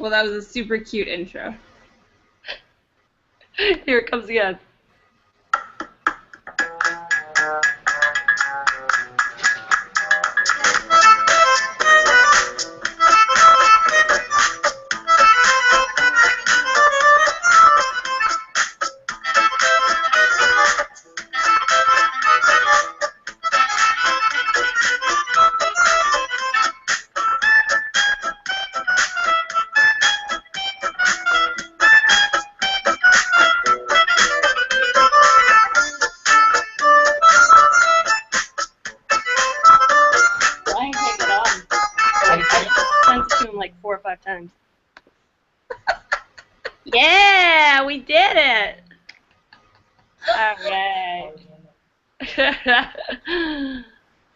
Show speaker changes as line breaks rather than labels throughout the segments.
Well, that was a super cute intro.
Here it comes again. Times. Yeah, we did it. All right.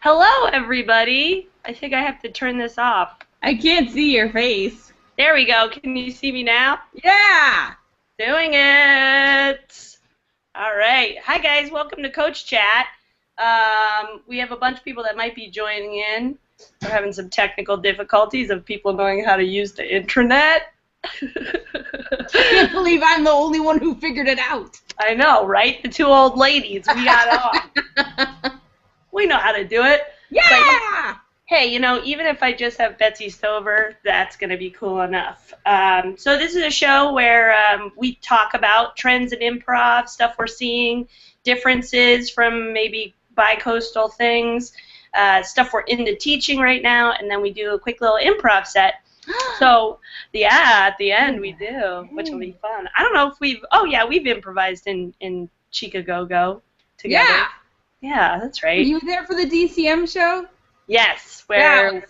Hello, everybody. I think I have to turn this off.
I can't see your face.
There we go. Can you see me now?
Yeah.
Doing it. All right. Hi, guys. Welcome to Coach Chat. We have a bunch of people that might be joining in. We're having some technical difficulties of people knowing how to use the intranet.
I can't believe I'm the only one who figured it out.
I know, right? The two old ladies. We got on. We know how to do it.
Yeah!
But, hey, you know, even if I just have Betsy Stover, that's going to be cool enough. So this is a show where we talk about trends in improv, stuff we're seeing, differences from maybe bi-coastal things, stuff we're into teaching right now, and then we do a quick little improv set. So, yeah, at the end we do, which will be fun. I don't know if we've improvised in Chicago together.
Yeah.
Yeah, that's right.
Were you there for the DCM show?
Yes.
That was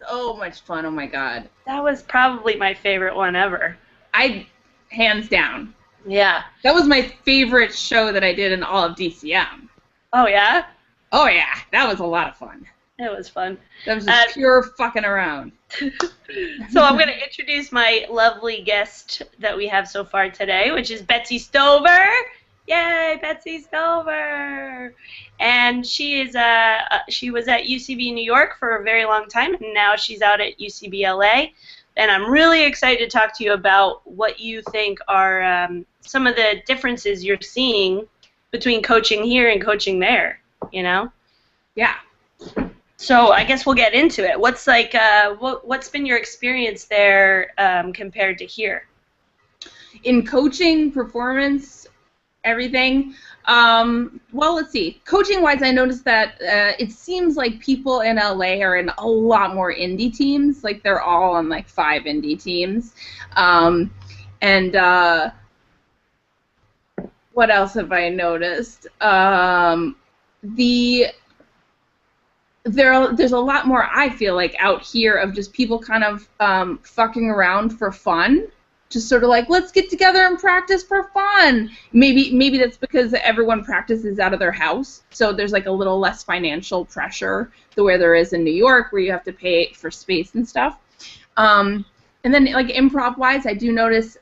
so much fun, oh my god.
That was probably my favorite one ever.
Hands down.
Yeah.
That was my favorite show that I did in all of DCM.
Oh, yeah?
Oh, yeah. That was a lot of fun.
It was fun.
That was just pure fucking around.
So I'm going to introduce my lovely guest that we have so far today, which is Betsy Stover. Yay, Betsy Stover! And she was at UCB New York for a very long time, and now she's out at UCB LA. And I'm really excited to talk to you about what you think are some of the differences you're seeing between coaching here and coaching there, you know?
Yeah.
So I guess we'll get into it. What's what's been your experience there compared to here?
In coaching, performance, everything. Well, let's see. Coaching-wise, I noticed that it seems like people in LA are in a lot more indie teams. Like they're all on like 5 indie teams. What else have I noticed? There's a lot more, I feel like, out here of just people kind of fucking around for fun. Just sort of like, let's get together and practice for fun. Maybe that's because everyone practices out of their house, so there's like a little less financial pressure the way there is in New York, where you have to pay for space and stuff. And then like improv-wise, I do notice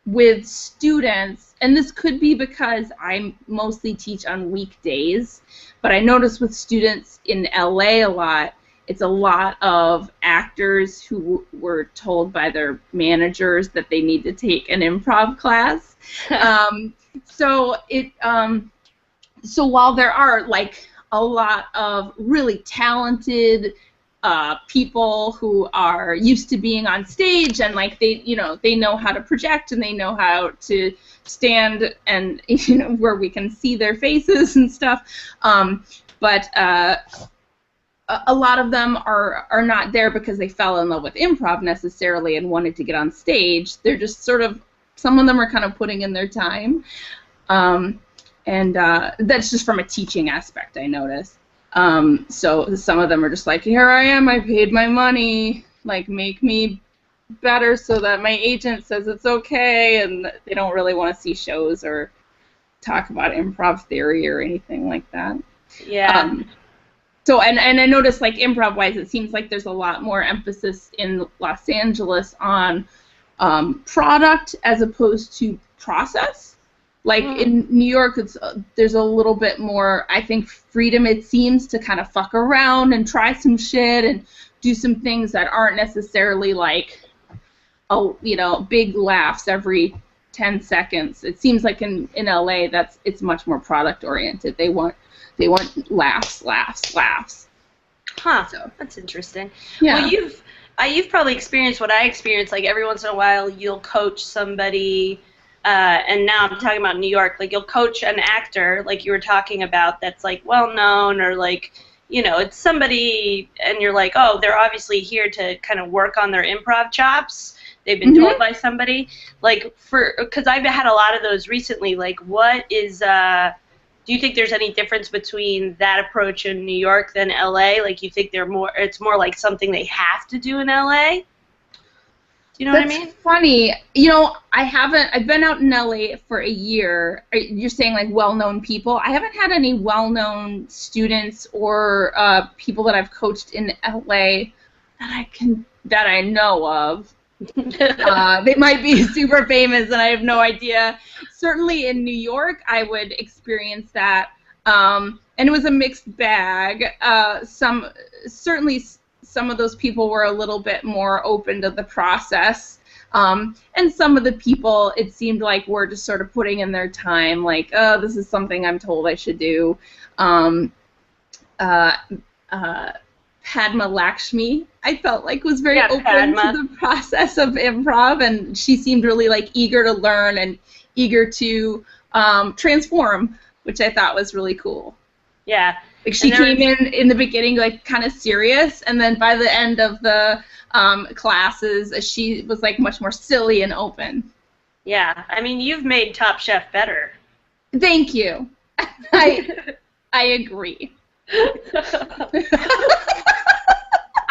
with students, and this could be because I mostly teach on weekdays, but I notice with students in LA a lot, it's a lot of actors who were told by their managers that they need to take an improv class. So while there are like a lot of really talented people who are used to being on stage and like they know how to project and they know how to stand and where we can see their faces and stuff, but a lot of them are not there because they fell in love with improv necessarily and wanted to get on stage. They're just sort of, some of them are kind of putting in their time, and that's just from a teaching aspect, I noticed. So some of them are just like, here I am, I paid my money, like make me better so that my agent says it's okay, and they don't really want to see shows or talk about improv theory or anything like that.
Yeah.
So and I noticed like improv-wise, it seems like there's a lot more emphasis in Los Angeles on product as opposed to process. Like in New York, there's a little bit more, I think, freedom, it seems, to kind of fuck around and try some shit and do some things that aren't necessarily like big laughs every 10 seconds. It seems like in LA it's much more product oriented. They want laughs.
Huh. So that's interesting.
Yeah.
Well, you've probably experienced what I experienced. Like every once in a while, you'll coach somebody, and now I'm talking about New York. Like you'll coach an actor, like you were talking about, that's like well known, or like it's somebody, and you're like, oh, they're obviously here to kind of work on their improv chops. They've been told by somebody. Like because I've had a lot of those recently. Like what is do you think there's any difference between that approach in New York than LA? Like you think it's more like something they have to do in LA? Do you know what I mean?
That's funny. I've been out in LA for a year. You're saying like well-known people. I haven't had any well-known students or people that I've coached in LA that I know of. They might be super famous and I have no idea. Certainly in New York I would experience that, and it was a mixed bag. Certainly some of those people were a little bit more open to the process, and some of the people it seemed like were just sort of putting in their time, like, oh, this is something I'm told I should do. Padma Lakshmi, I felt like was very open to the process of improv, and she seemed really like eager to learn and eager to transform, which I thought was really cool.
Yeah.
Like she came in the beginning like kind of serious, and then by the end of the classes, she was like much more silly and open.
Yeah, I mean you've made Top Chef better.
Thank you. I agree.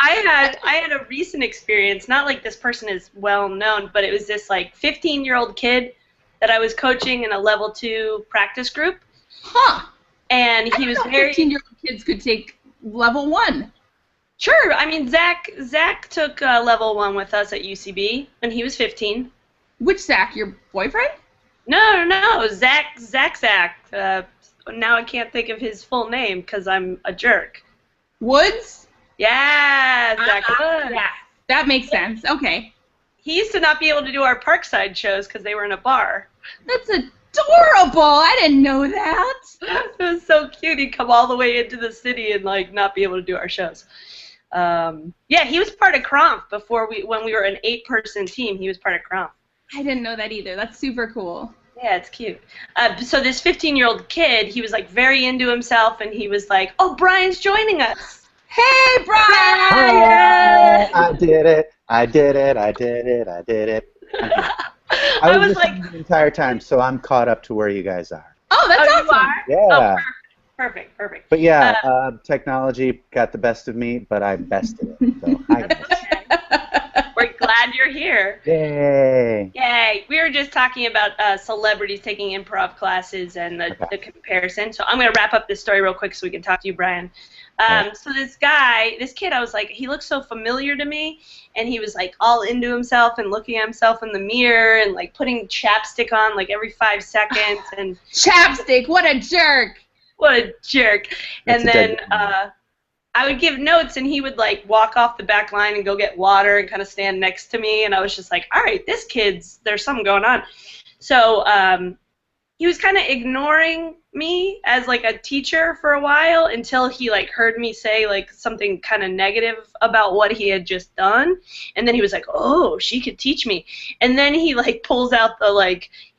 I had a recent experience, not like this person is well known, but it was this like 15-year-old kid that I was coaching in a level 2 practice group.
Huh.
And he was very
15-year-old kids could take level 1.
Sure. I mean Zach took level 1 with us at UCB when he was 15.
Which Zach? Your boyfriend?
No. Zach. Now I can't think of his full name because I'm a jerk.
Woods?
Yeah, Zach Woods.
Yeah, that makes sense. Okay.
He used to not be able to do our Parkside shows because they were in a bar.
That's adorable. I didn't know that.
It was so cute. He'd come all the way into the city and like not be able to do our shows. Yeah, he was part of Kronf when we were an 8-person team. He was part of Kronf.
I didn't know that either. That's super cool.
Yeah, it's cute. So this 15-year-old kid, he was like very into himself, and he was like, "Oh, Brian's joining us."
Hey, Brian!
Hi, I did it. I was like the entire time, so I'm caught up to where you guys are.
Oh, that's awesome.
You are?
Yeah.
Oh, perfect.
But yeah, technology got the best of me, but I bested it. So
We're glad you're here.
Yay!
Yay! We were just talking about celebrities taking improv classes and the comparison. So I'm going to wrap up this story real quick so we can talk to you, Brian. So this kid, I was like, he looks so familiar to me, and he was like all into himself and looking at himself in the mirror and like putting chapstick on like every 5 seconds and
chapstick. What a jerk!
What a jerk! And then I would give notes, and he would like walk off the back line and go get water and kind of stand next to me, and I was just like, all right, there's something going on. So he was kind of ignoring me as like a teacher for a while until he like heard me say like something kind of negative about what he had just done, and then he was like, oh, she could teach me. And then he like pulls out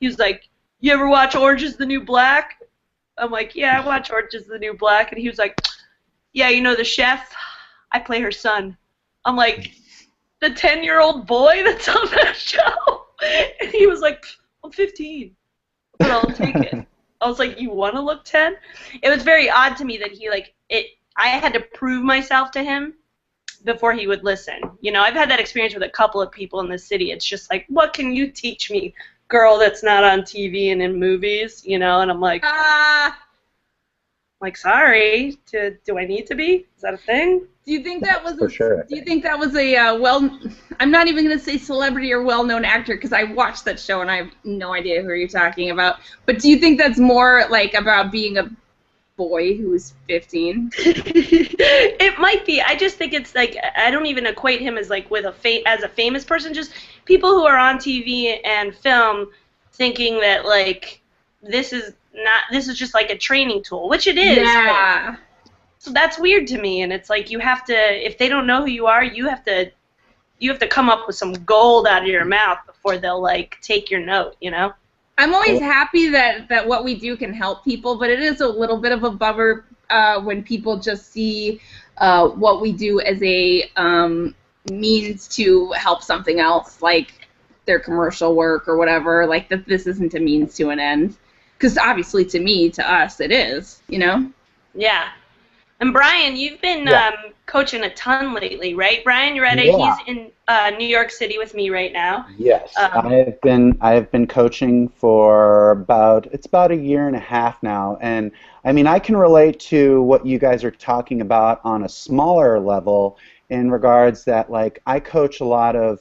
he was like, you ever watch Orange is the New Black? I'm like, yeah, I watch Orange is the New Black. And he was like, yeah, you know the chef? I play her son. I'm like, the 10-year-old boy that's on that show? And he was like, I'm 15, but I'll take it. I was like, you want to look 10? It was very odd to me that I had to prove myself to him before he would listen. You know, I've had that experience with a couple of people in the city. It's just like, what can you teach me, girl that's not on TV and in movies, you know? And I'm like, sorry, do I need to be? Is that a thing?
Do you think that was
For sure.
Do you think that was a I'm not even going to say celebrity or well-known actor because I watched that show and I have no idea who you're talking about. But do you think that's more like about being a boy who's 15?
It might be. I just think it's like I don't even equate him as like as a famous person. Just people who are on TV and film thinking that like this is just like a training tool, which it is.
Yeah.
So that's weird to me, and it's like you have to, if they don't know who you are, you have to come up with some gold out of your mouth before they'll like take your note, you know?
I'm always happy that what we do can help people, but it is a little bit of a bummer when people just see what we do as a means to help something else, like their commercial work or whatever, like that this isn't a means to an end. Because obviously to me, to us, it is, you know?
Yeah. And Brian, you've been coaching a ton lately, right? Brian Urreta,
Yeah.
he's in New York City with me right now.
Yes, I have been coaching for about a year and a half now, and I mean I can relate to what you guys are talking about on a smaller level in regards that like I coach a lot of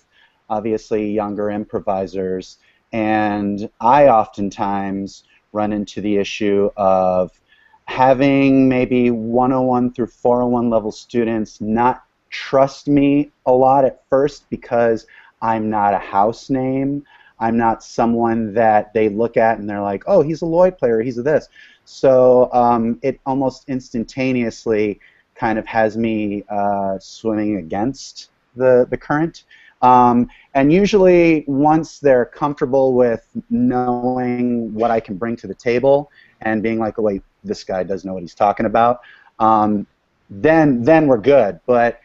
obviously younger improvisers, and I oftentimes run into the issue of having maybe 101 through 401 level students not trust me a lot at first because I'm not a house name. I'm not someone that they look at and they're like, oh, he's a Lloyd player, he's a this. So it almost instantaneously kind of has me swimming against the current. And usually once they're comfortable with knowing what I can bring to the table and being like, oh, wait, this guy does know what he's talking about, then we're good. But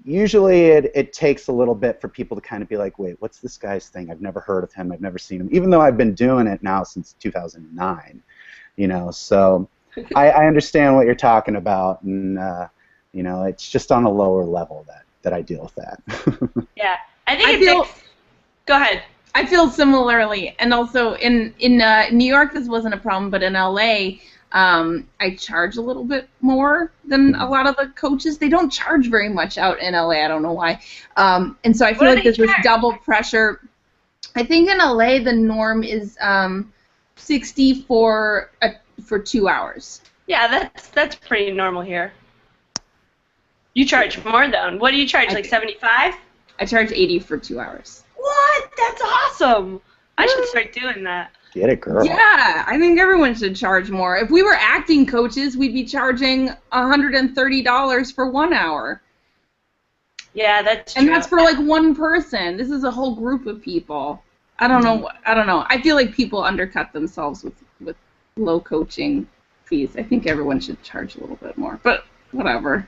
usually it takes a little bit for people to kind of be like, wait, what's this guy's thing? I've never heard of him. I've never seen him, even though I've been doing it now since 2009. You know, so I understand what you're talking about, and you know, it's just on a lower level that I deal with that.
Yeah, I think go ahead.
I feel similarly, and also in New York this wasn't a problem, but in LA I charge a little bit more than a lot of the coaches. They don't charge very much out in LA. I don't know why. And so I feel like there's this double pressure. I think in LA the norm is 60 for 2 hours.
Yeah, that's pretty normal here. You charge more though. What do you charge? Like 75?
I charge 80 for 2 hours.
What? That's awesome. I should start doing that.
Get it, girl.
Yeah, I think everyone should charge more. If we were acting coaches, we'd be charging $130 for 1 hour.
Yeah, that's true.
And that's for like one person. This is a whole group of people. I don't know. I feel like people undercut themselves with low coaching fees. I think everyone should charge a little bit more, but whatever.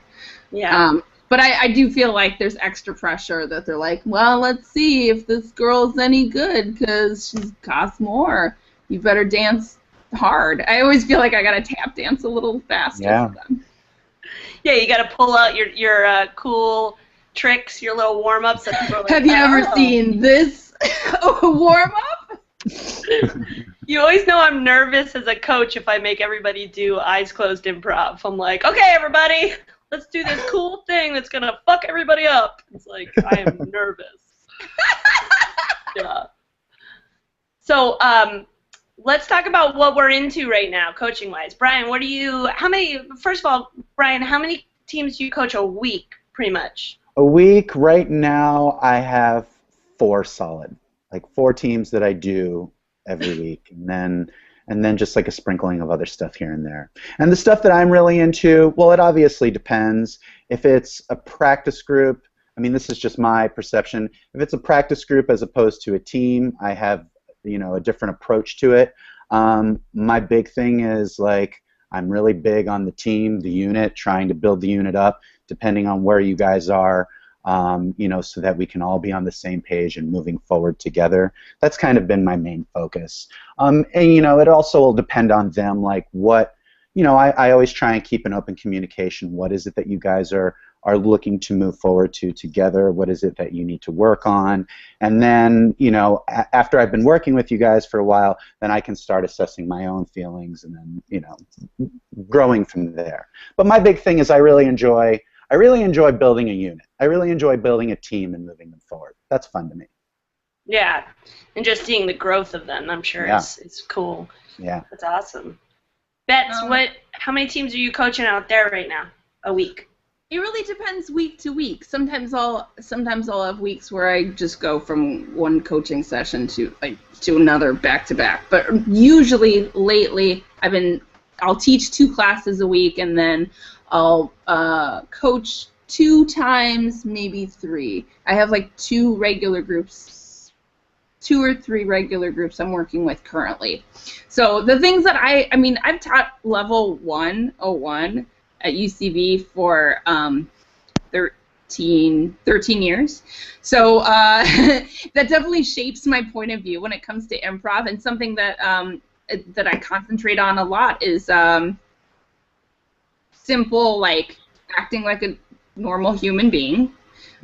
Yeah.
But I do feel like there's extra pressure that they're like, well, let's see if this girl's any good because she costs more. You better dance hard. I always feel like I gotta tap dance a little faster for them.
Yeah, you gotta pull out your cool tricks, your little warm-ups. That people are like,
have you ever seen this warm-up?
You always know I'm nervous as a coach if I make everybody do eyes closed improv. I'm like, okay, everybody, let's do this cool thing that's going to fuck everybody up. It's like, I am nervous. Yeah. So let's talk about what we're into right now, coaching-wise. Brian, first of all, Brian, how many teams do you coach a week, pretty much?
A week, right now, I have 4 solid. Like 4 teams that I do every week, and then just like a sprinkling of other stuff here and there. And the stuff that I'm really into, well, it obviously depends. If it's a practice group, I mean, this is just my perception. If it's a practice group as opposed to a team, I have, you know, a different approach to it. My big thing is like I'm really big on the team, the unit, trying to build the unit up, depending on where you guys are. You know, so that we can all be on the same page and moving forward together. That's kind of been my main focus. And, you know, it also will depend on them, like what, you know, I always try and keep an open communication. What is it that you guys are looking to move forward to together? What is it that you need to work on? And then, you know, after I've been working with you guys for a while, then I can start assessing my own feelings and then, you know, growing from there. But my big thing is I really enjoy building a unit. I really enjoy building a team and moving them forward. That's fun to me.
Yeah, and just seeing the growth of them, I'm sure is cool.
Yeah.
That's awesome. Bets, how many teams are you coaching out there right now, a week?
It really depends week to week. Sometimes I'll have weeks where I just go from one coaching session to another back to back. But usually lately I'll teach 2 classes a week, and then I'll coach 2 times, maybe 3. I have like 2 regular groups, 2 or 3 regular groups I'm working with currently. So the things that I've taught level 101 at UCB for 13 years. So that definitely shapes my point of view when it comes to improv, and something that that I concentrate on a lot is simple, like acting like a normal human being,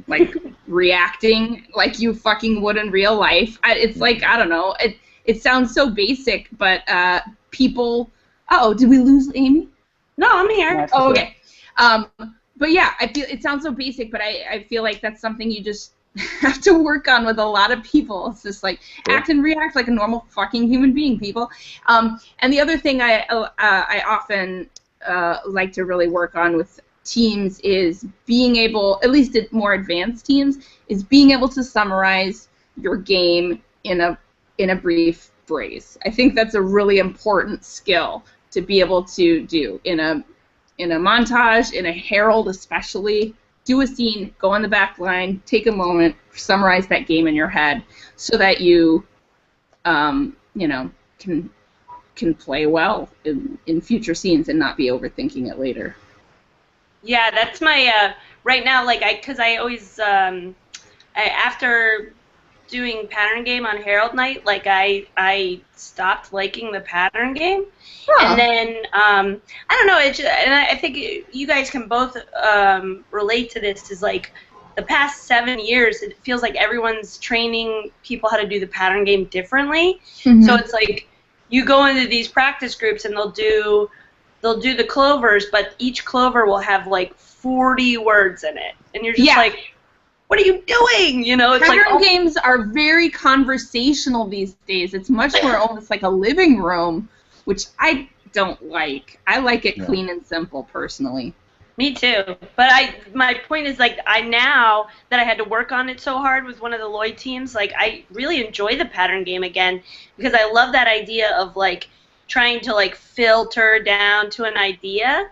like reacting like you fucking would in real life. It's like, I don't know, it sounds so basic, but people... Uh-oh, did we lose Amey?
No, I'm here.
Oh, okay. But yeah, I feel it sounds so basic, but I feel like that's something you just have to work on with a lot of people. It's just like act and react like a normal fucking human being, people. And the other thing I often like to really work on with teams is being able, at least at more advanced teams, is being able to summarize your game in a brief phrase. I think that's a really important skill to be able to do in a montage, in a herald especially. Do a scene, go on the back line, take a moment, summarize that game in your head, so that you, can play well in future scenes and not be overthinking it later.
Yeah, that's my right now. Like, because I always after doing pattern game on Herald Night, like I stopped liking the pattern game. And then, I don't know, and I think you guys can both relate to this, is like the past 7 years, it feels like everyone's training people how to do the pattern game differently. Mm-hmm. So it's like you go into these practice groups and they'll do the clovers, but each clover will have like 40 words in it. And you're just like, what are you doing? You know, it's
pattern games are very conversational these days. It's much more almost like a living room, which I don't like. I like it clean and simple, personally.
Me too. But my point is, like, now that I had to work on it so hard with one of the Lloyd teams, like, I really enjoy the pattern game again, because I love that idea of, like, trying to, like, filter down to an idea.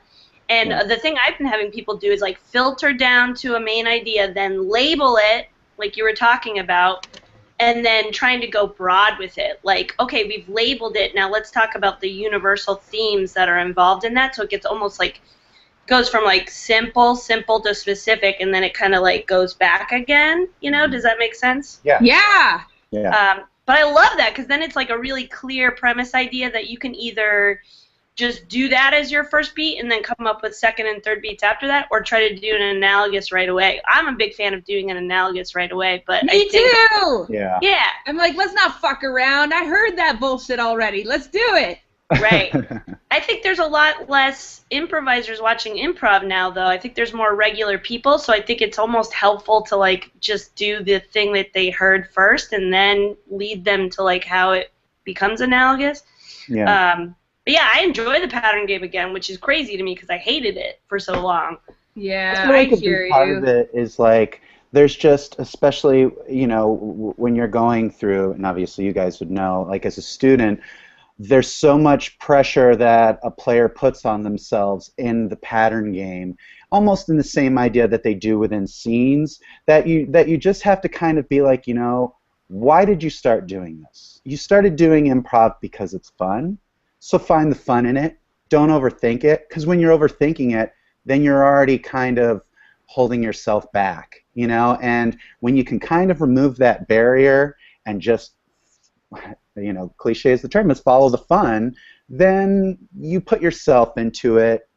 And the thing I've been having people do is, like, filter down to a main idea, then label it, like you were talking about, and then trying to go broad with it. Like, okay, we've labeled it, now let's talk about the universal themes that are involved in that. So it gets almost like, goes from like simple to specific, and then it kind of like goes back again. You know, does that make sense?
Yeah.
Yeah.
But I love that, because then it's like a really clear premise idea that you can either just do that as your first beat and then come up with second and third beats after that, or try to do an analogous right away. I'm a big fan of doing an analogous right away, but
Me too!
Yeah.
I'm like, let's not fuck around. I heard that bullshit already. Let's do it.
Right. I think there's a lot less improvisers watching improv now, though. I think there's more regular people, so I think it's almost helpful to, like, just do the thing that they heard first and then lead them to, like, how it becomes analogous.
Yeah.
But yeah, I enjoy the pattern game again, which is crazy to me because I hated it for so long.
Yeah,
I
hear you.
Part of it is like, there's just, especially, you know, when you're going through, and obviously you guys would know, like as a student, there's so much pressure that a player puts on themselves in the pattern game, almost in the same idea that they do within scenes, that you just have to kind of be like, you know, why did you start doing this? You started doing improv because it's fun. So find the fun in it. Don't overthink it, because when you're overthinking it, then you're already kind of holding yourself back, you know? And when you can kind of remove that barrier and just, you know, cliche is the term, is follow the fun, then you put yourself into it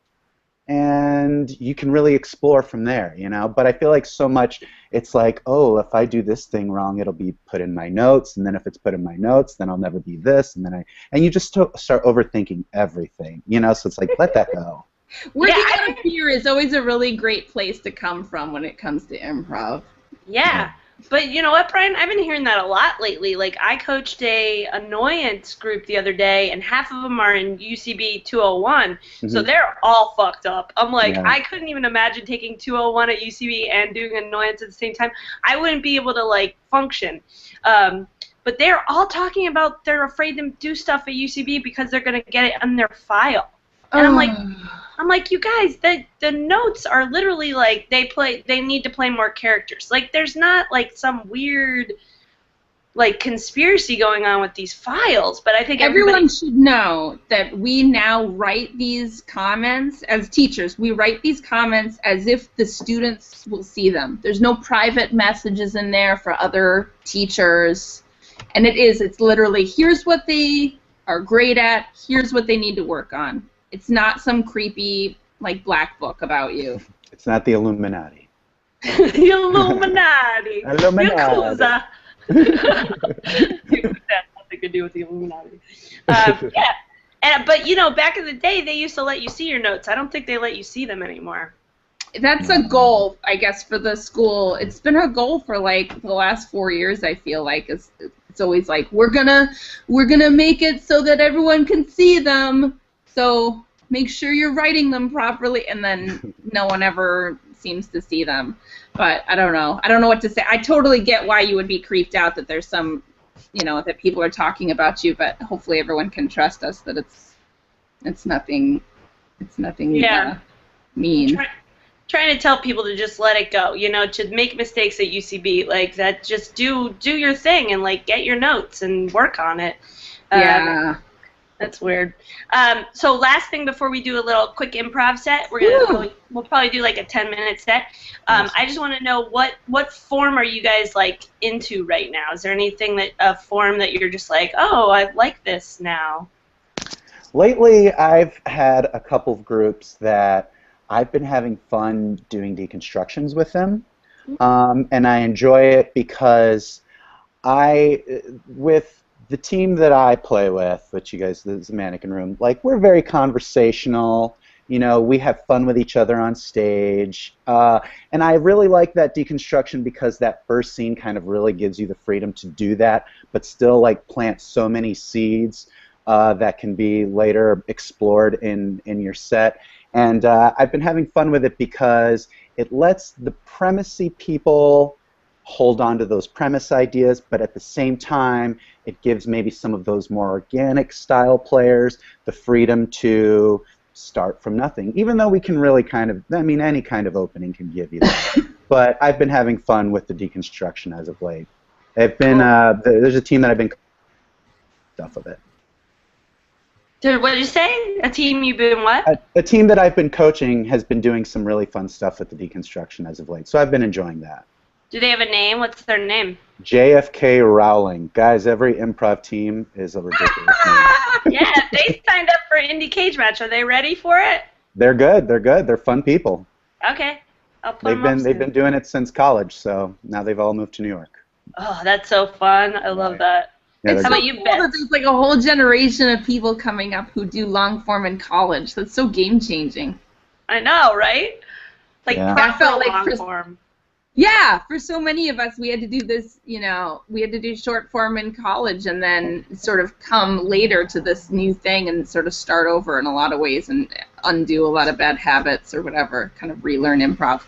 and you can really explore from there, you know? But I feel like so much, it's like, oh, if I do this thing wrong, it'll be put in my notes, and then if it's put in my notes, then I'll never be this, and then and you just start overthinking everything, you know? So it's like, let that go.
Working out of fear is always a really great place to come from when it comes to improv.
Yeah. But you know what, Brian? I've been hearing that a lot lately. Like, I coached a Annoyance group the other day, and half of them are in UCB 201, so they're all fucked up. I'm like,
Yeah.
I couldn't even imagine taking 201 at UCB and doing Annoyance at the same time. I wouldn't be able to, like, function. But they're all talking about they're afraid to do stuff at UCB because they're going to get it on their file. And I'm like, you guys, the notes are literally like they need to play more characters. Like, there's not like some weird like conspiracy going on with these files, but I think
everyone should know that we now write these comments as teachers. We write these comments as if the students will see them. There's no private messages in there for other teachers. And it's literally, here's what they are great at, here's what they need to work on. It's not some creepy, like, black book about you.
It's not the Illuminati.
The Illuminati.
Illuminati.
Yakuza. That has nothing to do with the Illuminati. Yeah. But, you know, back in the day, they used to let you see your notes. I don't think they let you see them anymore.
That's a goal, I guess, for the school. It's been a goal for, like, the last 4 years, I feel like. It's always like, we're gonna make it so that everyone can see them. So make sure you're writing them properly, and then no one ever seems to see them. But I don't know. I don't know what to say. I totally get why you would be creeped out that there's some, you know, that people are talking about you, but hopefully everyone can trust us that it's nothing mean.
Trying to tell people to just let it go, you know, to make mistakes at UCB, like that, just do your thing and, like, get your notes and work on it.
Yeah.
That's weird. So last thing before we do a little quick improv set, we'll probably do like a 10-minute set. I just want to know what form are you guys like into right now? Is there anything a form that you're just like, oh, I like this now?
Lately, I've had a couple of groups that I've been having fun doing deconstructions with them, and I enjoy it because with the team that I play with, which you guys, this is the Mannequin Room, like, we're very conversational. You know, we have fun with each other on stage, and I really like that deconstruction because that first scene kind of really gives you the freedom to do that, but still, like, plant so many seeds that can be later explored in your set. And I've been having fun with it because it lets the premise-y people hold on to those premise ideas, but at the same time, it gives maybe some of those more organic style players the freedom to start from nothing, even though we can really kind of, I mean, any kind of opening can give you that. But I've been having fun with the deconstruction as of late. There's a team that I've been stuff of it.
What did you say? A team you've been what?
A team that I've been coaching has been doing some really fun stuff with the deconstruction as of late, so I've been enjoying that.
Do they have a name? What's their name?
JFK Rowling. Guys, every improv team is a ridiculous name.
Yeah, they signed up for Indie Cage Match. Are they ready for it?
They're good. They're good. They're fun people.
Okay. I'll put them up soon.
They've been doing it since college, so now they've all moved to New York.
Oh, that's so fun. I love that.
Yeah,
it's so cool that there's like a whole generation of people coming up who do long form in college. That's so game changing.
I know, right? Like,
yeah.
I felt like long form.
Yeah, for so many of us, we had to do this, you know, we had to do short form in college and then sort of come later to this new thing and sort of start over in a lot of ways and undo a lot of bad habits or whatever, kind of relearn improv.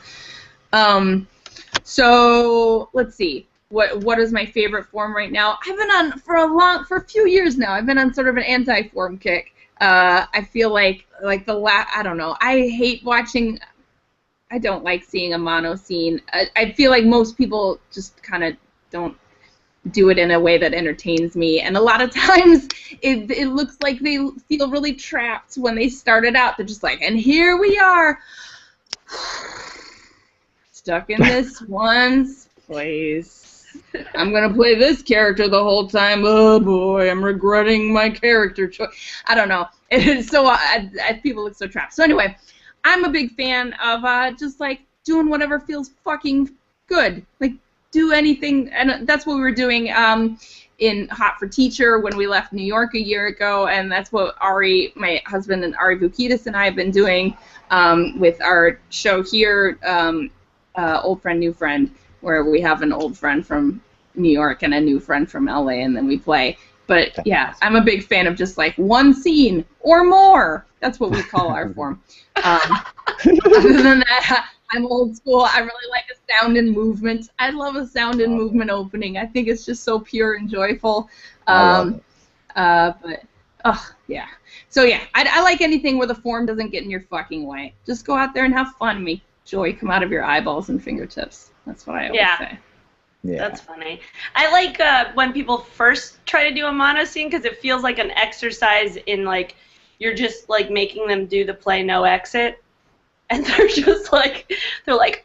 So let's see. What is my favorite form right now? I've been on for a few years now. I've been on sort of an anti-form kick. I feel like I don't know. I hate watching. I don't like seeing a mono scene. I feel like most people just kind of don't do it in a way that entertains me, and a lot of times it looks like they feel really trapped when they started out. They're just like, and here we are, stuck in this one place. I'm going to play this character the whole time. Oh, boy, I'm regretting my character choice. I don't know. It's so people look so trapped. So anyway, I'm a big fan of just, like, doing whatever feels fucking good. Like, do anything. And that's what we were doing in Hot for Teacher when we left New York a year ago, and that's what Ari, my husband, and Ari Vukidis and I have been doing with our show here, Old Friend, New Friend. where we have an old friend from New York and a new friend from LA, and then we play. But yeah, I'm a big fan of just like one scene or more. That's what we call our form. Other than that, I'm old school. I really like a sound and movement. I love a sound and movement opening. I think it's just so pure and joyful. But yeah. So yeah, I like anything where the form doesn't get in your fucking way. Just go out there and have fun. Make joy come out of your eyeballs and fingertips. That's what I always say.
Yeah. That's funny. I like when people first try to do a mono scene because it feels like an exercise in like you're just like making them do the play no exit, and they're just like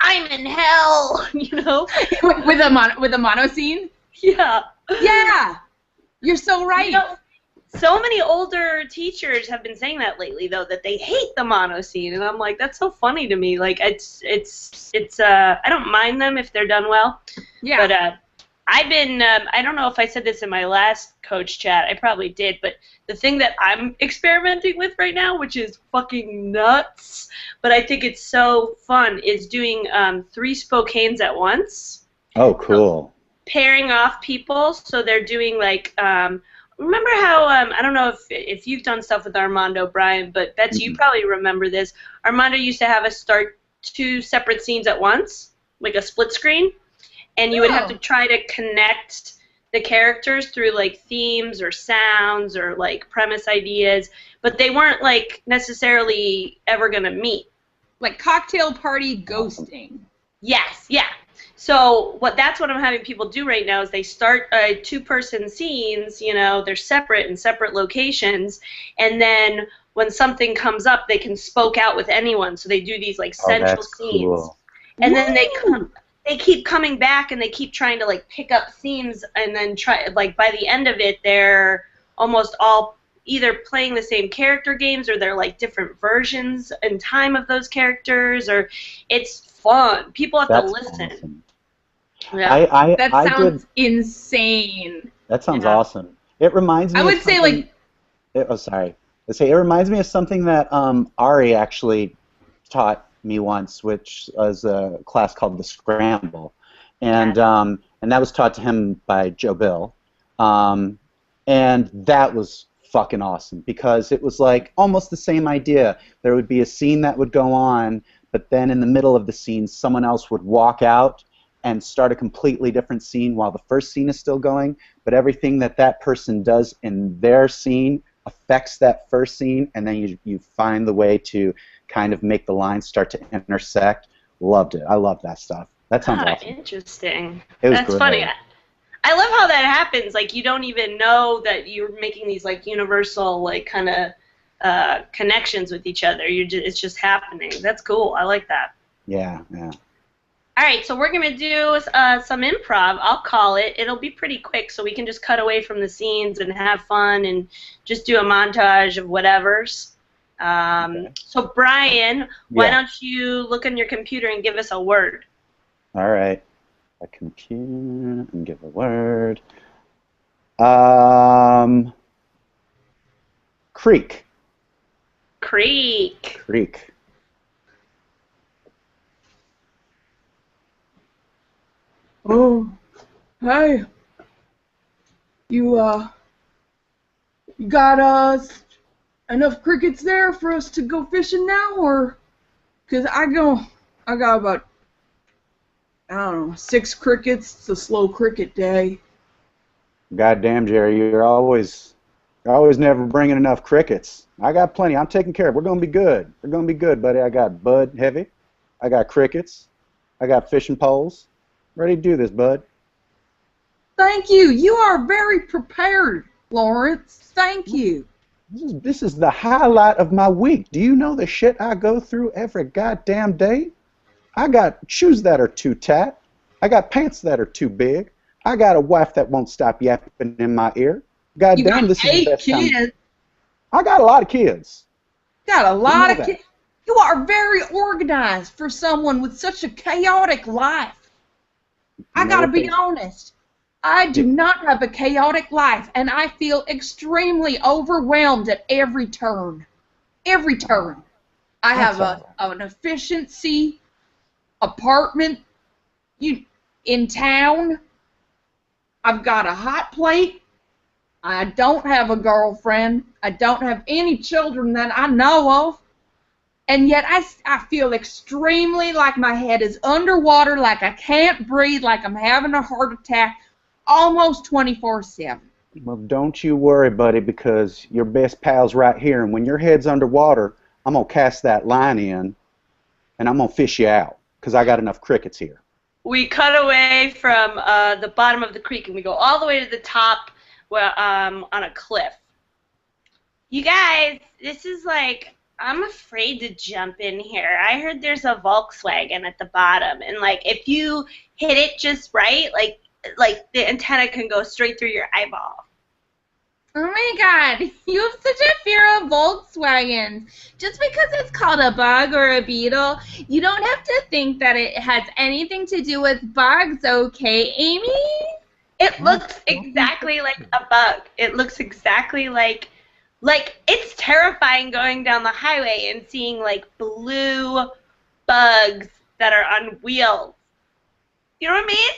I'm in hell, you know,
with a mono scene.
Yeah.
Yeah. You're so right.
You know, so many older teachers have been saying that lately, though, that they hate the mono scene, and I'm like, that's so funny to me. Like, it's I don't mind them if they're done well.
Yeah.
But I've been, I don't know if I said this in my last coach chat, I probably did, but the thing that I'm experimenting with right now, which is fucking nuts, but I think it's so fun, is doing 3 Spokanes at once.
Oh, cool.
So, pairing off people, so they're doing like, remember how, I don't know if you've done stuff with Armando, Brian, but Betsy, you probably remember this. Armando used to have us start 2 separate scenes at once, like a split screen, and you would have to try to connect the characters through like themes or sounds or like premise ideas, but they weren't like necessarily ever going to meet.
Like cocktail party ghosting.
Yes, yeah. So that's what I'm having people do right now is they start 2-person scenes, you know, they're separate in separate locations, and then when something comes up, they can spoke out with anyone. So they do these like central scenes,
cool.
And then they keep coming back and they keep trying to like pick up themes, and then try like by the end of it, they're almost all either playing the same character games or they're like different versions in time of those characters, or it's fun. People have to listen.
Awesome.
Yeah.
That sounds insane.
That sounds awesome. It reminds me.
I would say like.
It reminds me of something that Ari actually taught me once, which was a class called the Scramble, and that was taught to him by Joe Bill, and that was fucking awesome because it was like almost the same idea. There would be a scene that would go on, but then in the middle of the scene, someone else would walk out and start a completely different scene while the first scene is still going, but everything that person does in their scene affects that first scene, and then you find the way to kind of make the lines start to intersect. Loved it. I love that stuff. That sounds awesome.
Interesting.
That's
great. Funny. I love how that happens. Like, you don't even know that you're making these, like, universal, like, kind of connections with each other. It's just happening. That's cool. I like that.
Yeah.
All right, so we're going to do some improv. I'll call it. It'll be pretty quick, so we can just cut away from the scenes and have fun and just do a montage of whatevers. So, Brian, why don't you look on your computer and give us a word?
All right. A computer and give a word. Creek.
Creek.
Oh, hey. You got enough crickets there for us to go fishing now, or? 'Cause I got about, I don't know, 6 crickets. It's a slow cricket day.
Goddamn, Jerry, you're always never bringing enough crickets. I got plenty. I'm taking care of. We're gonna be good. We're gonna be good, buddy. I got Bud Heavy. I got crickets. I got fishing poles. Ready to do this, bud.
Thank you. You are very prepared, Lawrence. Thank you.
This is the highlight of my week. Do you know the shit I go through every goddamn day? I got shoes that are too tight. I got pants that are too big. I got a wife that won't stop yapping in my ear. Goddamn, this is the best time. 8 kids. I got a lot of kids.
Got a lot of kids. You are very organized for someone with such a chaotic life. I gotta be honest. I do not have a chaotic life, and I feel extremely overwhelmed at every turn. Every turn. I have an efficiency apartment. You in town. I've got a hot plate. I don't have a girlfriend. I don't have any children that I know of. And yet I feel extremely like my head is underwater, like I can't breathe, like I'm having a heart attack almost 24/7.
Well, don't you worry, buddy, because your best pal's right here. And when your head's underwater, I'm going to cast that line in, and I'm going to fish you out, because I got enough crickets here.
We cut away from the bottom of the creek, and we go all the way to the top on a cliff. You guys, this is like, I'm afraid to jump in here. I heard there's a Volkswagen at the bottom, and like if you hit it just right, like the antenna can go straight through your eyeball.
Oh my God, you have such a fear of Volkswagens. Just because it's called a bug or a beetle, you don't have to think that it has anything to do with bugs, okay, Amey?
It looks exactly like a bug. It looks exactly like it's terrifying going down the highway and seeing like blue bugs that are on wheels. You know what I mean?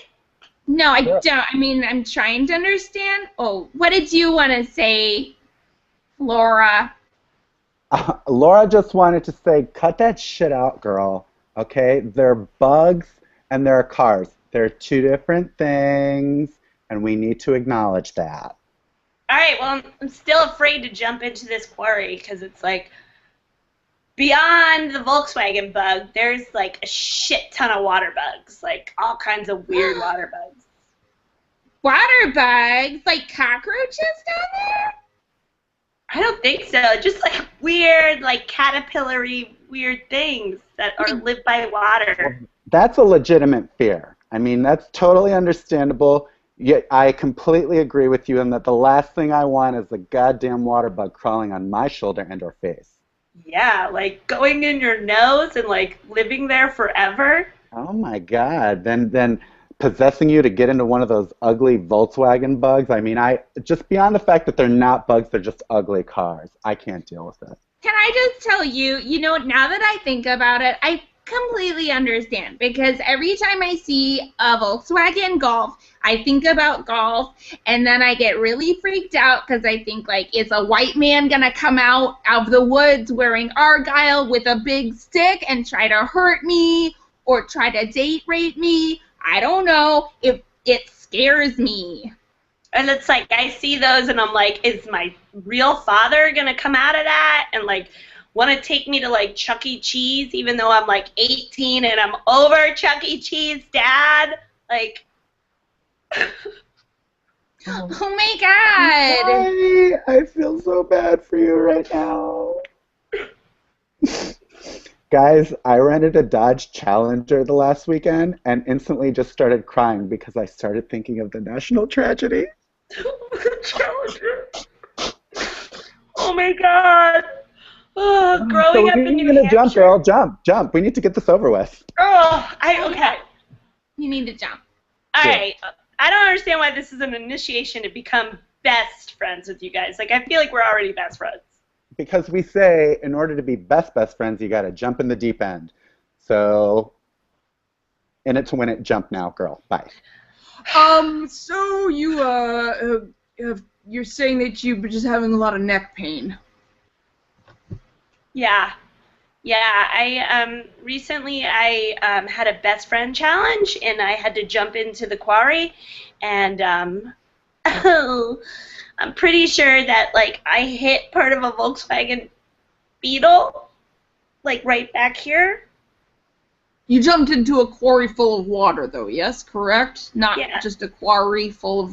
No, I don't. I mean, I'm trying to understand. Oh, what did you want to say, Laura?
Laura just wanted to say, cut that shit out, girl. Okay? They're bugs and they're cars. They're two different things, and we need to acknowledge that.
All right, well, I'm still afraid to jump into this quarry because it's like beyond the Volkswagen bug, there's like a shit ton of water bugs, like all kinds of weird water bugs.
Water bugs? Like cockroaches down there?
I don't think so. Just like weird, like caterpillar-y weird things that live by water.
That's a legitimate fear. I mean, that's totally understandable. Yet I completely agree with you in that the last thing I want is a goddamn water bug crawling on my shoulder and or face.
Yeah, like going in your nose and like living there forever.
Oh my God! Then possessing you to get into one of those ugly Volkswagen bugs. I mean, just beyond the fact that they're not bugs, they're just ugly cars. I can't deal with it.
Can I just tell you, now that I think about it, I completely understand, because every time I see a Volkswagen Golf, I think about golf, and then I get really freaked out because I think, like, is a white man going to come out of the woods wearing Argyle with a big stick and try to hurt me or try to date rape me? I don't know. It scares me.
And it's like, I see those and I'm like, is my real father going to come out of that and, like, want to take me to, like, Chuck E. Cheese even though I'm, like, 18 and I'm over Chuck E. Cheese, Dad? Like...
Oh my God!
I feel so bad for you right now. Guys, I rented a Dodge Challenger the last weekend and instantly just started crying because I started thinking of the national tragedy.
Challenger. Oh my God. Oh, growing up in New Hampshire.
Jump, girl. Jump. We need to get this over with.
Oh, okay.
You need to jump.
All right. I don't understand why this is an initiation to become best friends with you guys. Like, I feel like we're already best friends.
Because we say, in order to be best friends, you got to jump in the deep end. So, in it to win it, jump now, girl. Bye.
So you're saying that you've been just having a lot of neck pain.
Yeah. Recently I had a best friend challenge, and I had to jump into the quarry, and I'm pretty sure that, like, I hit part of a Volkswagen Beetle, like, right back here.
You jumped into a quarry full of water, though, yes? Correct? Not just a quarry full of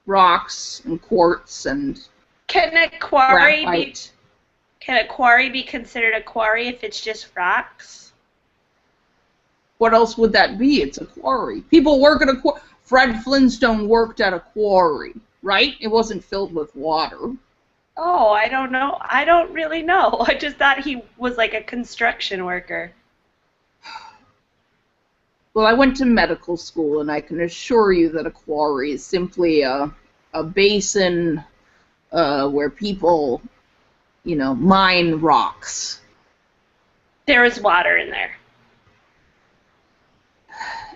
rocks and quartz and
Can a quarry
graphite.
Can a quarry be considered a quarry if it's just rocks?
What else would that be? It's a quarry. People work at a quarry. Fred Flintstone worked at a quarry, right? It wasn't filled with water.
Oh, I don't know. I don't really know. I just thought he was like a construction worker.
Well, I went to medical school, and I can assure you that a quarry is simply a basin where people, mine rocks.
There is water in there.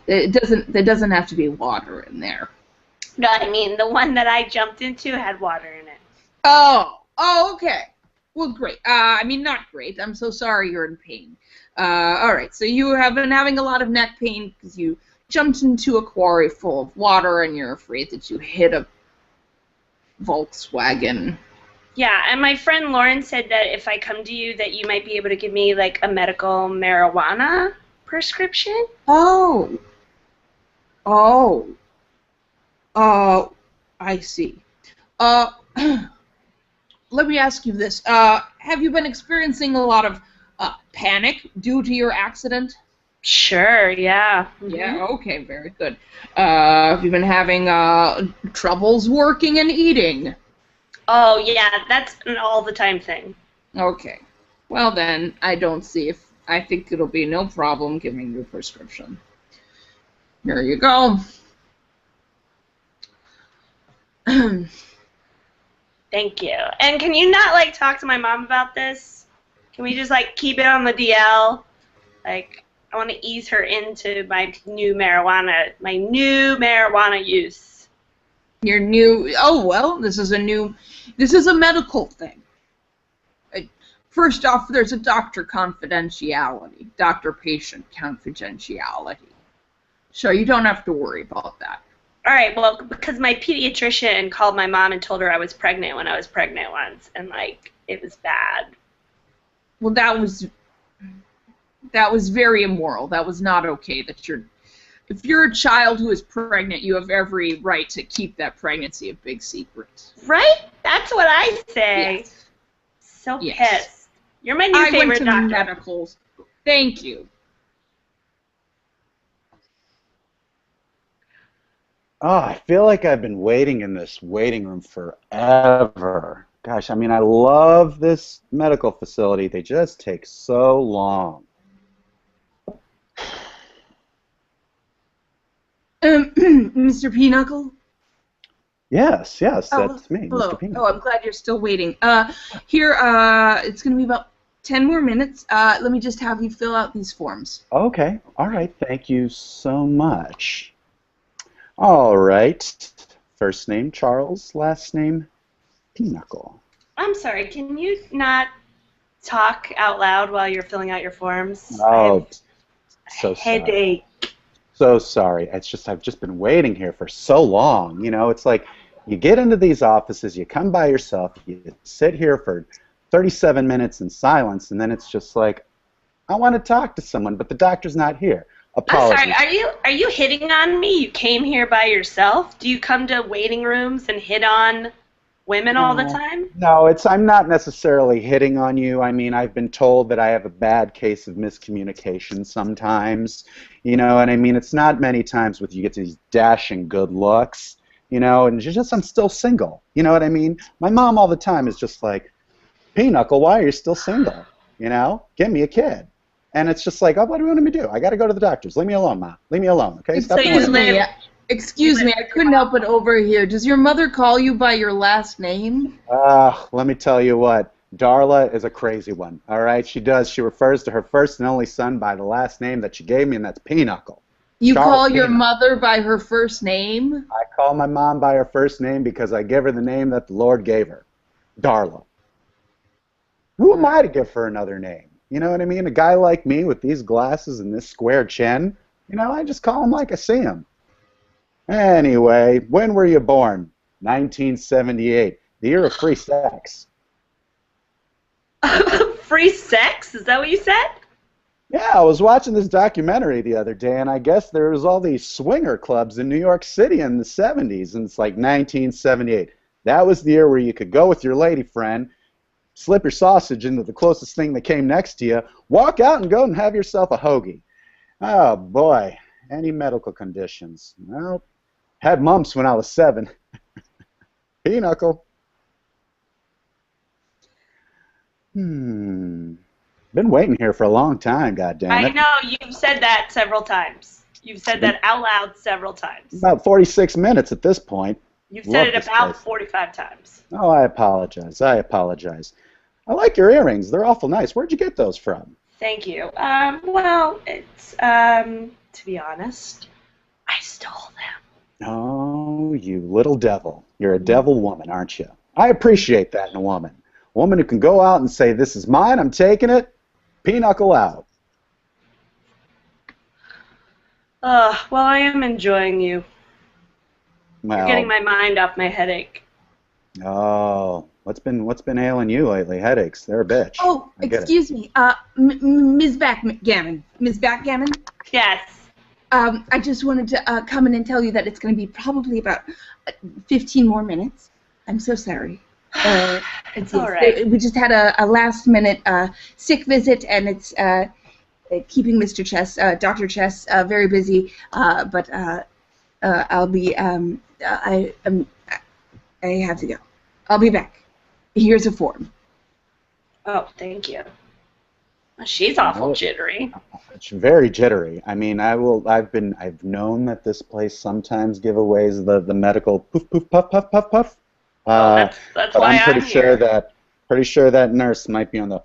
There doesn't have to be water in there.
No, I mean the one that I jumped into had water in it.
Oh, okay. Well, great. I mean, not great. I'm so sorry you're in pain. All right, so you have been having a lot of neck pain because you jumped into a quarry full of water and you're afraid that you hit a Volkswagen.
Yeah, and my friend Lauren said that if I come to you that you might be able to give me like a medical marijuana prescription.
Oh, I see. Let me ask you this. Have you been experiencing a lot of panic due to your accident?
Sure, yeah.
Yeah, okay, very good. Have you been having troubles working and eating?
Oh, yeah, that's an all-the-time thing.
Okay. Well, then, I think it'll be no problem giving you a prescription. Here you go.
Thank you. And can you not, like, talk to my mom about this? Can we just, like, keep it on the DL? Like, I want to ease her into my new marijuana use.
Your new, oh, well, this is a medical thing. First off, there's a doctor-patient confidentiality. So you don't have to worry about that.
All right, well, because my pediatrician called my mom and told her I was pregnant when I was pregnant once, and, like, it was bad.
Well, that was very immoral. That was not okay. If you're a child who is pregnant, you have every right to keep that pregnancy a big secret.
Right? That's what I say.
Yes.
So
Yes.
pissed. You're my new favorite doctor.
I went to medicals. Thank you.
Oh, I feel like I've been waiting in this waiting room forever. Gosh, I mean, I love this medical facility. They just take so long.
Mr. Pinochle?
Yes, that's me,
Hello.
Mr. Pinochle.
Oh, I'm glad you're still waiting. Here, it's going to be about 10 more minutes. Let me just have you fill out these forms.
Okay, all right, thank you so much. All right, first name Charles, last name Pinochle.
I'm sorry, can you not talk out loud while you're filling out your forms?
Oh, so sorry.
Headache.
So sorry. It's just I've just been waiting here for so long. You know, it's like you get into these offices, you come by yourself, you sit here for 37 minutes in silence, and then it's just like, I want to talk to someone, but the doctor's not here. Apologies.
I'm sorry, are you hitting on me? You came here by yourself? Do you come to waiting rooms and hit on women all the time?
No, I'm not necessarily hitting on you. I mean, I've been told that I have a bad case of miscommunication sometimes. You know, and I mean, it's not many times with you get these dashing good looks, you know, and I'm still single. You know what I mean? My mom all the time is just like, Pinochle, why are you still single? You know, get me a kid. And it's just like, oh, what do you want me to do? I got to go to the doctors. Leave me alone, Ma. Leave me alone, okay? Stop
Excuse me, I couldn't help but overhear. Does your mother call you by your last name?
Let me tell you what. Darla is a crazy one, all right? She does. She refers to her first and only son by the last name that she gave me, and that's Pinochle.
You
Charles
call your
Pinochle.
mother by her first name?
I call my mom by her first name because I give her the name that the Lord gave her, Darla. Who am I to give her another name? You know what I mean? A guy like me with these glasses and this square chin, you know, I just call him like I see him. Anyway, when were you born? 1978, the year of free sex.
Free sex? Is that what you said?
Yeah, I was watching this documentary the other day, and I guess there was all these swinger clubs in New York City in the 70s, and it's like 1978. That was the year where you could go with your lady friend, slip your sausage into the closest thing that came next to you, walk out and go and have yourself a hoagie. Oh, boy. Any medical conditions? Well, had mumps when I was 7. Pinochle. Been waiting here for a long time, goddammit.
I know, you've said that several times. You've said that out loud several times.
About 46 minutes at this point.
You've said it about 45 times.
Oh, I apologize. I apologize. I like your earrings. They're awful nice. Where'd you get those from?
Thank you. Well, it's, to be honest, I stole them.
Oh, you little devil. You're a devil woman, aren't you? I appreciate that in a woman. A woman who can go out and say, this is mine, I'm taking it, pinochle out.
Well, I am enjoying you.
Well,
You're getting my mind off my headache.
oh, what's been ailing you lately? Headaches, they're a bitch.
Oh, excuse me. Ms. Backgammon. Ms. Backgammon?
Yes.
I just wanted to come in and tell you that it's going to be probably about 15 more minutes. I'm so sorry.
It's all right.
We just had a last-minute sick visit, and it's keeping Mr. Chess, Dr. Chess, very busy. But I'll be. I have to go. I'll be back. Here's a form.
Oh, thank you. Well, she's awful jittery.
It's very jittery. I mean, I've known that this place sometimes giveaways the medical poof poof puff puff puff puff.
That's
but
why
I'm pretty
here.
Pretty sure that nurse might be on the,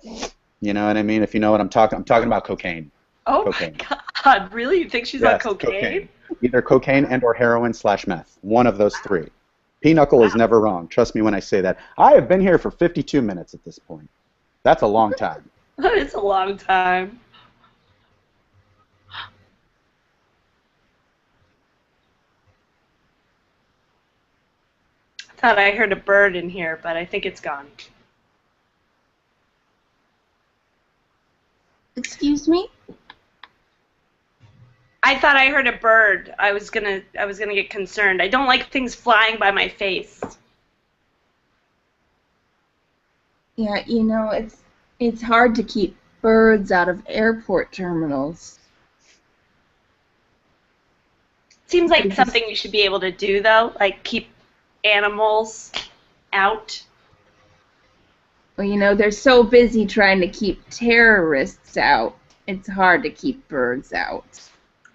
you know what I mean? If you know what I'm talking about cocaine.
Oh
cocaine.
my God! Really? You think she's on cocaine?
Either cocaine and or heroin/meth. One of those three. Pinochle is never wrong. Trust me when I say that. I have been here for 52 minutes at this point. That's a long time.
It's a long time. I thought I heard a bird in here, but I think it's gone.
Excuse me?
I thought I heard a bird. I was gonna get concerned. I don't like things flying by my face.
Yeah, you know, it's hard to keep birds out of airport terminals.
Seems like something you should be able to do, though, like keep animals out.
Well, you know, they're so busy trying to keep terrorists out. It's hard to keep birds out.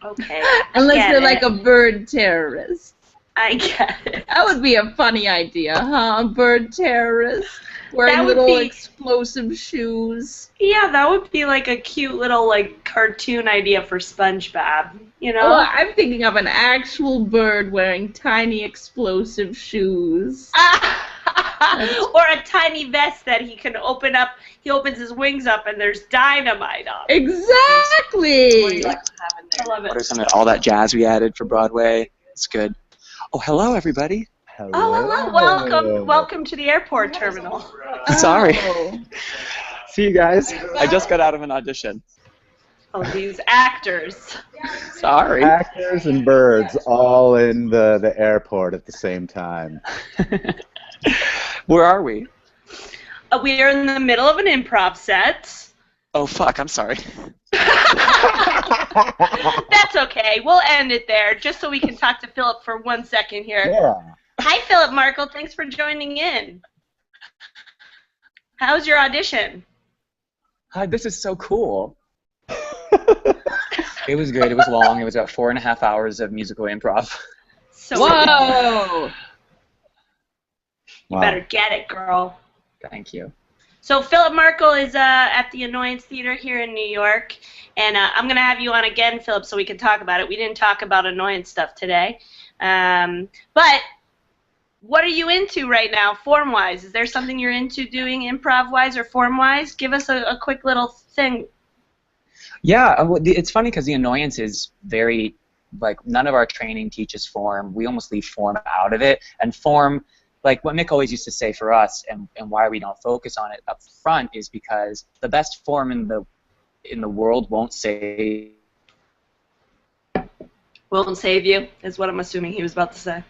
Okay.
Unless they're like a bird terrorist.
I get it.
That would be a funny idea, huh? A bird terrorist wearing little explosive shoes.
Yeah, that would be like a cute little like cartoon idea for SpongeBob, you know?
Well, I'm thinking of an actual bird wearing tiny explosive shoes.
Or a tiny vest that he can open up. He opens his wings up and there's dynamite on it.
Exactly!
I love it.
What are some of all that jazz we added for Broadway? It's good. Oh, hello, everybody.
Hello.
Oh, hello. Welcome to the airport terminal.
Sorry.
Oh.
See you guys. I just got out of an audition.
Oh, these actors.
Sorry.
Actors and birds all in the airport at the same time.
Where are we?
We are in the middle of an improv set.
Oh, fuck. I'm sorry.
That's okay. We'll end it there, just so we can talk to Philip for 1 second here.
Yeah.
Hi, Philip Markle. Thanks for joining in. How's your audition?
Hi, this is so cool. It was good. It was long. It was about 4.5 hours of musical improv.
So
Whoa!
You better get it, girl.
Thank you.
So Philip Markle is at the Annoyance Theater here in New York, and I'm going to have you on again, Philip, so we can talk about it. We didn't talk about Annoyance stuff today. But what are you into right now, form-wise? Is there something you're into doing improv-wise or form-wise? Give us a quick little thing.
Yeah, it's funny because the Annoyance is very, like, none of our training teaches form. We almost leave form out of it. And form, like what Mick always used to say for us, and why we don't focus on it up front, is because the best form in the world won't save.
Won't save you, is what I'm assuming he was about to say.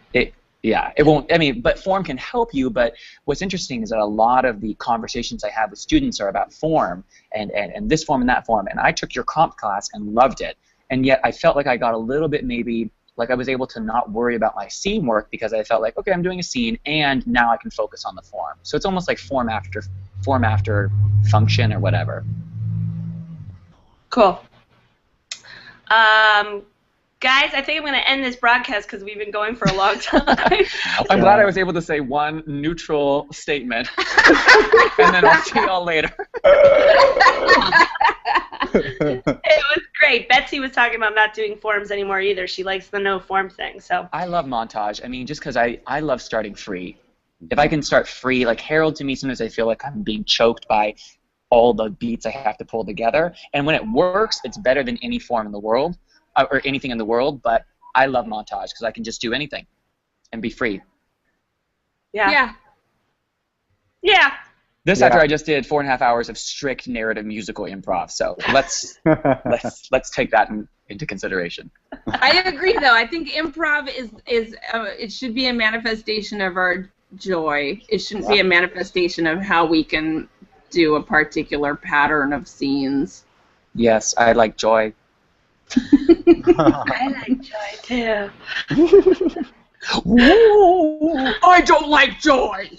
Yeah, it won't. I mean, but form can help you. But what's interesting is that a lot of the conversations I have with students are about form and this form and that form. And I took your comp class and loved it. And yet I felt like I got a little bit maybe like I was able to not worry about my scene work because I felt like, okay, I'm doing a scene and now I can focus on the form. So it's almost like form after function or whatever.
Cool. Guys, I think I'm going to end this broadcast because we've been going for a long time.
I'm glad I was able to say one neutral statement, and then I'll see y'all later.
It was great. Betsy was talking about not doing forms anymore either. She likes the no form thing. So
I love montage. I mean, just because I love starting free. If I can start free, like Harold, to me, sometimes I feel like I'm being choked by all the beats I have to pull together. And when it works, it's better than any form in the world. Or anything in the world, but I love montage because I can just do anything and be free.
yeah.
This after I just did 4.5 hours of strict narrative musical improv, so let's take that into consideration.
I agree, though. I think improv is it should be a manifestation of our joy. It shouldn't be a manifestation of how we can do a particular pattern of scenes.
Yes, I like joy.
I like joy too.
I don't like joy.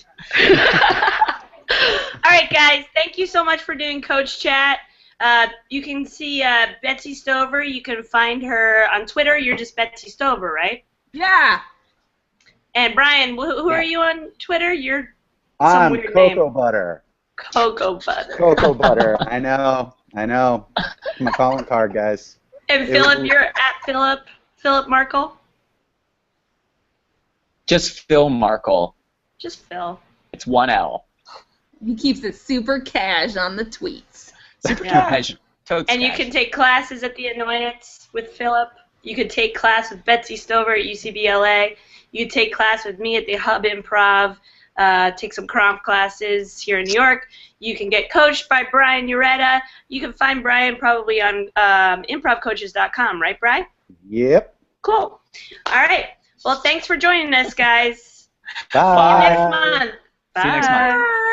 All right, guys. Thank you so much for doing Coach Chat. You can see Betsy Stover. You can find her on Twitter. You're just Betsy Stover, right?
Yeah.
And Brian, who are you on Twitter? You're some
I'm
weird
Cocoa
name.
Butter.
Cocoa Butter.
Cocoa Butter. I know. My calling card, guys.
And Philip, you're at Philip Markle?
Just Phil Markle.
Just Phil.
It's 1 L.
He keeps it super cash on the tweets.
Super cash. Totes
And you
cash.
can take classes at the Annoyance with Philip. You could take class with Betsy Stover at UCBLA. You could take class with me at the Hub Improv. Take some Cromp classes here in New York. You can get coached by Brian Urreta. You can find Brian probably on improvcoaches.com, right, Brian?
Yep.
Cool. All right. Well, thanks for joining us, guys.
Bye.
See you next month.
See you next month.
Bye.